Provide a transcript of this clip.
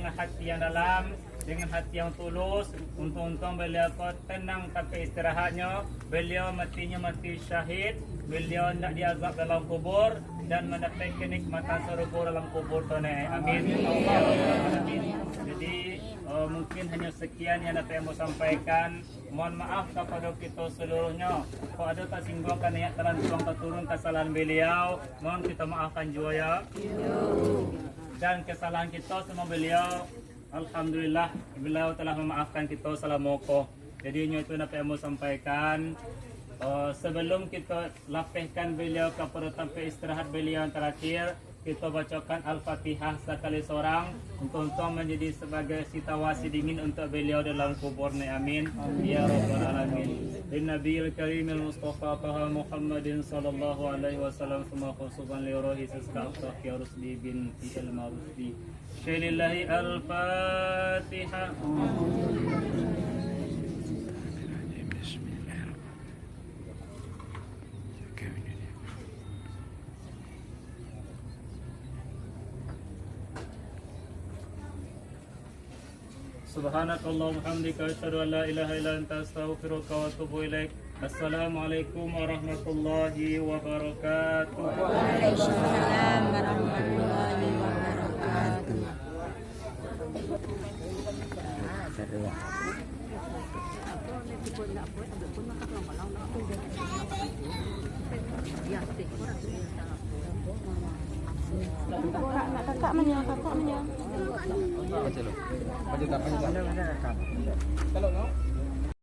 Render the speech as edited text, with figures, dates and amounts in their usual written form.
dengan hati yang dalam, dengan hati yang tulus. Untung-untung beliau tenang tapi istirahatnya. Beliau matinya mati syahid. Beliau tidak diazab dalam kubur dan mendapat kenikmatan surga dalam kubur tunai. Amin. Amin. Jadi mungkin hanya sekian yang dapat saya sampaikan. Mohon maaf kepada kita seluruhnya. Kalau ada tak singgungkan niat terlanjur turun kesalahan beliau, mohon kita maafkan juga ya. Dan kesalahan kita sama beliau, alhamdulillah beliau telah memaafkan kita salamoko. Jadi itu yang dapat saya sampaikan. Sebelum kita lapihkan beliau kepada tempat istirahat beliau yang terakhir, kita bacakan Al-Fatihah sekali seorang untuk menjadi sebagai situasi dingin untuk beliau dalam kuburnya. Amin. Ya Rabbal Alamin. Bin Nabiyil Karimil Mustafa Taha Muhammadin sallallahu alaihi wasallam summa khusuban li ruhi Siska'atah ya Rusdi binti Al-Marusdi. Syalillahi Al-Fatihah. Subhanakallahumma hamdika asyhadu an la ilaha illa anta astaghfiruka wa atubu ilaik. Assalamualaikum warahmatullahi wabarakatuh. Waalaikumsalam warahmatullahi wabarakatuh. Kakak menyang. Kalau